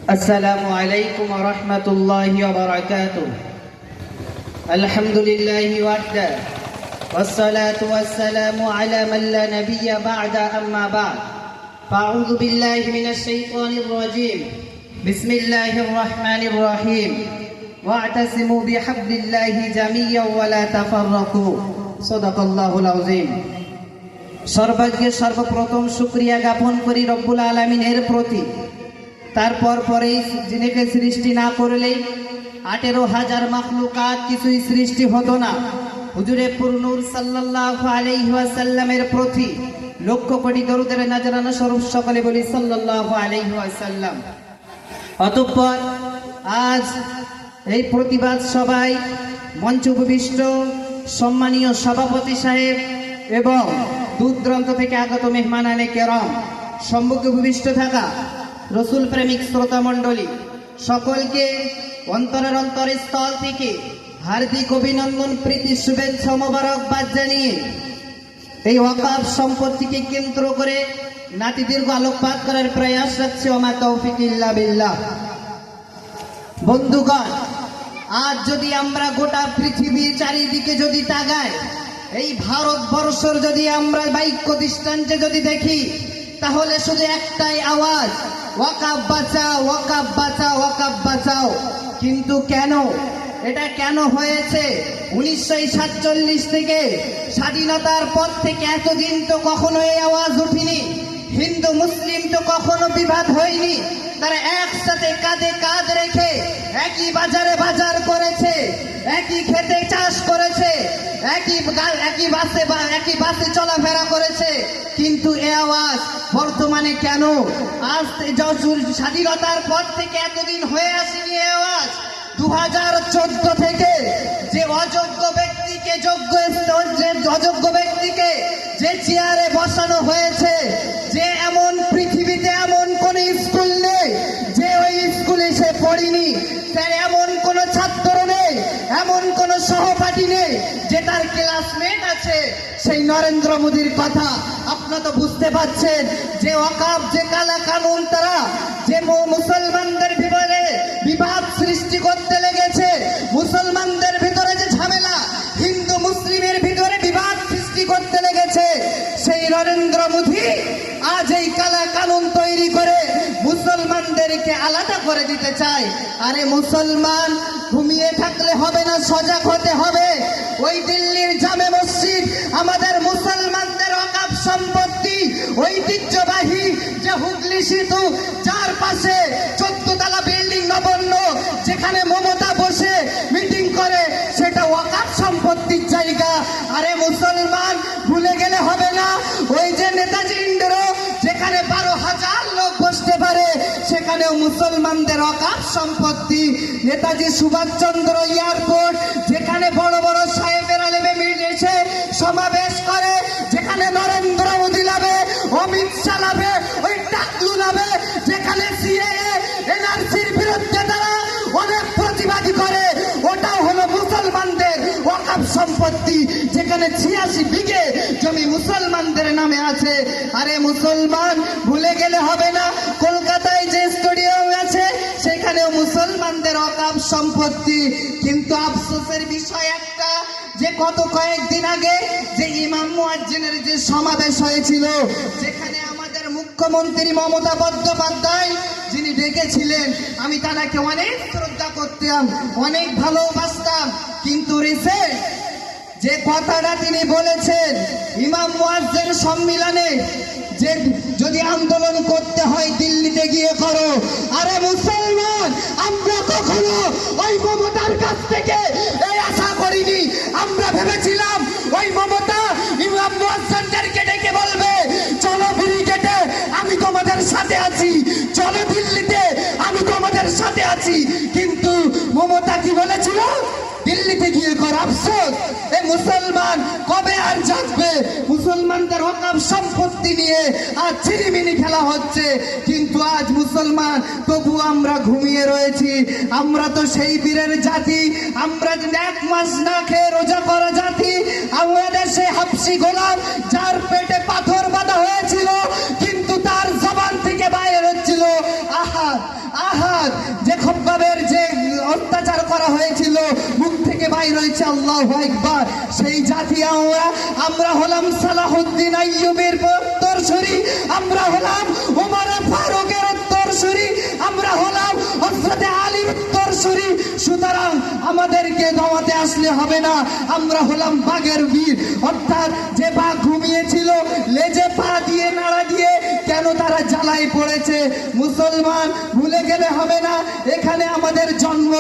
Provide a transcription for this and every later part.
السلام عليكم ورحمة الله وبركاته. الحمد لله وحده والصلاة والسلام على من لا نبي بعد أما بعد فأعوذ بالله من الشيطان الرجيم بسم الله الرحمن الرحيم واعتصموا بحبل الله جميعا ولا تفرقوا صدق الله العظيم. সর্বজ্ঞ সর্বপ্রথম শুকরিয়া জ্ঞাপন করি রব্বুল আলামিনের প্রতি। তারপর পরেই যিনিকে সৃষ্টি না করলেই 18,000 মাখলুকাত কিছুই সৃষ্টি হতো না। হুজুরে পুরনূর সাল্লাল্লাহু আলাইহি ওয়াসাল্লামের প্রতি লক্ষ কোটি দরুদের নজরানা স্বরূপ সকলে বলি সাল্লাল্লাহু আলাইহি ওয়াসাল্লাম। অতঃপর আজ এই প্রতিবাদ সভায় মঞ্চ উপবিষ্ট সম্মানীয় সভাপতি সাহেব এবং দূর দূরান্ত থেকে আগত মেহমানানে কেরাম, সম্মুখে উপবিষ্ট থাকা রসুল প্রেমিক শ্রোতা মণ্ডলী, সকলকে অন্তরের অন্তরস্থল থেকে হার্দিক অভিনন্দন, প্রীতি, শুভেচ্ছা, মোবারকবাদ জানিয়ে এই ওয়াকাফ সম্পত্তিকে কেন্দ্র করে নাতিদীর্ঘ আলোকপাত করার প্রয়াস রাখছে। ওমা তৌফিক ইল্লা বিল্লাহ। বন্ধুগণ, আজ যদি আমরা গোটা পৃথিবী চারিদিকে যদি তাকাই, এই ভারতবর্ষের যদি আমরা বাক্য দৃষ্টান্তে যদি দেখি, তাহলে শুধু একটাই আওয়াজ, ওয়াকাফ বাঁচাও, ওয়াকাফ বাঁচাও, ওয়াকাফ বাঁচাও। কিন্তু কেন? এটা কেন হয়েছে? 1947 থেকে স্বাধীনতার পর থেকে এতদিন তো কখনো এই আওয়াজ উঠিনি। হিন্দু মুসলিম তো কখনো বিবাদ হয়নি। তারা একসাথে কাঁধে কাঁধ রেখে একই বাজারে বাজার করেছে, একই খেতে চাষ করেছে, একই বাসে চলাফেরা করেছে। কিন্তু এ আওয়াজ বর্তমানে কেন? আজ স্বাধীনতার পর থেকে এতদিন হয়ে আসেনি এ আওয়াজ। 2014 থেকে যে অযোগ্য ব্যক্তিকে অযোগ্য ব্যক্তিকে যে চেয়ারে বসানো হয়েছে, যে এমন পৃথিবীতে এমন কোন স্কুল নেই যে ওই স্কুলে সে পড়িনি, তার এমন কোন ছাত্র নেই, এমন কোন সহপাঠী নেই যে তার ক্লাসমেট আছে। সেই নরেন্দ্র মোদীর কথা আপনারা তো বুঝতে পারছেন যে ওয়াকাফ যে কালা কানুন, তারা যে মুসলমানদের ভিতরে বিবাদ সৃষ্টি করতে লেগেছে, মুসলমানদের ভিতরে যে ঝামেলা, হিন্দু মুসলিমের ভিতরে বিবাদ সৃষ্টি করতে লেগেছে, সেই নরেন্দ্র মোদী আজ এই কালা কানুন তৈরি করে মুসলমানদেরকে আলাদা করে দিতে চায়। আরে মুসলমান ঘুমিয়ে থাকলে হবে না, সজাগ হতে হবে। ওই দিল্লির জামে মসজিদ আমাদের মুসলমানদের ওয়াকাফ সম্পত্তি, ঐতিহ্যবাহী যে হুগলি সেতু, যার পাশে 14 তলা বিল্ডিং নবান্ন, যেখানে মমতা বসে মিটিং করে, সেটা ওয়াকাফ সম্পত্তির জায়গা। আরে মুসলমান ভুলে গেলে হবে না, ওই যে নেতাজি ইন্ডোর, যেখানে 12,000 লোক বসতে পারে, সেখানেও মুসলমানদের ওয়াকাফ সম্পত্তি। নেতাজি সুভাষচন্দ্র এয়ারপোর্ট, যেখানে বড় বড় সাহেবেরা নেমে মিলেছে সমাবেশ করে, যেখানে নরেন্দ্র মোদী লাভে, অমিত শাহ লাভে, ওই টাকলু লাভে, যেখানে সিএএ এনআরসির বিরুদ্ধে তারা অনেক প্রতিবাদ করে, ওটাও হলো মুসলমানদের ওয়াকাফ সম্পত্তি, যেখানে 86 বিঘে জমি মুসলমানদের নামে আছে। আরে মুসলমান ভুলে গেলে হবে না, কলকাতায় যে স্টেডিয়াম আছে, সেখানেও মুসলমানদের ওয়াকাফ সম্পত্তি। কিন্তু আফসোসের বিষয় একটা, যে গত কয়েকদিন আগে যে ইমাম মুয়াজ্জিনের যে সমাবেশ হয়েছিল, যেখানে আমাদের মুখ্যমন্ত্রী মমতা বন্দ্যোপাধ্যায় যিনি ডেকেছিলেন, আমি তাকে অনেক শ্রদ্ধা করতাম, অনেক ভালোবাসতাম। কিন্তু রিসেন্ট যে কথাটা তিনি বলেছেন ইমাম মুয়াজ্জিন সম্মেলনে, যে যদি আন্দোলন করতে হয় দিল্লিতে গিয়ে করো। আরে মুসলমান, আমরা কখনো ওই মমতার কাছ থেকে এই আশা করিনি। আমরা ভেবেছিলাম ওই মমতা ইমাম মুয়াজ্জিনদেরকে ডেকে বলবে, চলো ব্রিগেডে, আমি তোমাদের সাথে আছি, চলো দিল্লিতে, আমি তোমাদের সাথে আছি। কিন্তু মমতা কি বলেছিল? দিল্লিতে গিয়ে কর। আফসোস, এই মুসলমান কবে আর জাগবে? মুসলমানদের ওয়াকাফ সম্পত্তি নিয়ে আজ ছিনিমিনি খেলা হচ্ছে। কিন্তু আজ মুসলমান তবু আমরা ঘুমিয়ে রয়েছি। আমরা তো সেই বীরের জাতি, আমরা 1 মাস না খেয়ে রোজা করা জাতি। আমাদের সেই হাবশি গোলাম, যার পেটে পাথর বাঁধা হয়েছিল, কিন্তু তার জবান থেকে বাইরে আহাদ যে খব্বাবের যে অত্যাচার করা হয়েছিল, মুখ থেকে বাইর হয়েছে আল্লাহু আকবার, সেই জাতি আমরা হলাম সালাহুদ্দিন আইয়ুবের উত্তরসূরি, আমরা হলাম ওমর ফারুকের উত্তরসূরি, আমরা হলাম হযরত আলীর উত্তরসূরি। সুতরাং আমাদেরকে দাওয়াতে আসলে হবে না, আমরা হলাম বাঘের বীর। অর্থাৎ যে বাঘ ঘুমিয়েছিল লেজে পা দিয়ে নাড়া দিয়ে কেন তারা জ্বালায় পড়েছে। মুসলমান ভুলে গেলে হবে না, এখানে আমাদের জন্ম,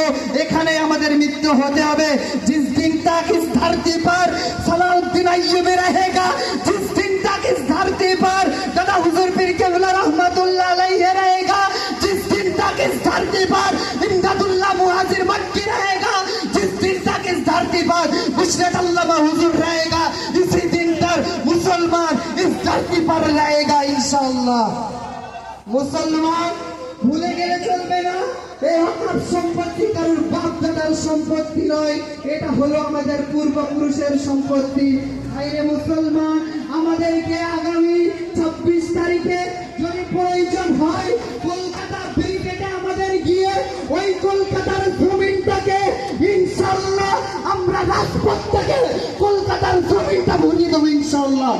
এখানে আমাদের মৃত্যু হতে হবে। जिस दिन तक इस धरती पर सलाहुद्दीन अय्यूबी रहेगा, जिस दिन तक इस धरती पर दादा हुजूर पीर केबला रहमतुल्लाह अलैहि रहेगा, जिस दिन तक इस धरती पर इमदादुल्लाह मुहाजिर मक्की रहेगा, जिस दिन तक इस धरती पर मुशरत अल्लामा हुजूर रहेगा, इसी दिन तक मुसलमान इस धरती पर रहेगा इंशाअल्लाह। मुसलमान ভুলে গেলে চলবে না, এই হকার সম্পত্তি কারোর বাপ দাদার সম্পত্তি নয়, এটা হলো আমাদের পূর্বপুরুষের সম্পত্তি। আইরে মুসলমান, আমাদেরকে আগামী 26 তারিখে যদি প্রয়োজন হয় কলকাতা ব্রিগেডে আমাদের গিয়ে ওই কলকাতার জমিনটাকে ইনশাআল্লাহ আমরা রাজপথ থেকে কলকাতার জমিনটা ভরিয়ে দেবো ইনশাআল্লাহ।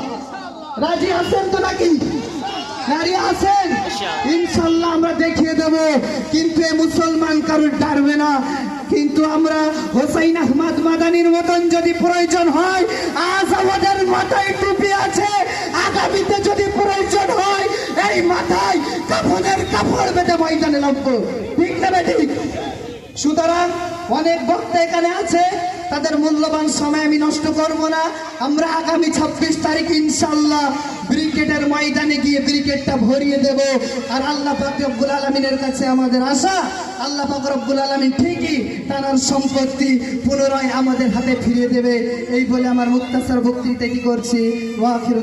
রাজি আছেন তো নাকি? নারী আছেন? ইনশাআল্লাহ আমরা দেখিয়ে দেব। কিন্তু এই মুসলমান কারোর ডারবে না। কিন্তু আমরা হোসাইন আহমদ মাদানির মতন যদি প্রয়োজন হয়, আজ আমাদের মাথায় টুপি আছে, আগামীতে যদি প্রয়োজন হয় এই মাথায় কাফনের কাপড় বেঁধে ময়দানে নামবো, ঠিক না ঠিক? সুতরাং অনেক বক্তা এখানে আছে, তাদের মূল্যবান সময় আমি নষ্ট করব না। আমরা আগামী 26 তারিখ ইনশাআল্লাহ ব্রিগেডের ময়দানে গিয়ে ব্রিগেডটা ভরিয়ে দেব। আর আল্লাহ পাক রব্বুল আলামিনের কাছে আমাদের আশা, আল্লাহ পাক রব্বুল আলামিন ঠিকই তার সম্পত্তি পুনরায় আমাদের হাতে ফিরিয়ে দেবে। এই বলে আমার মুক্তাসার বক্তৃতা কি করছি। ওয়া আখিরু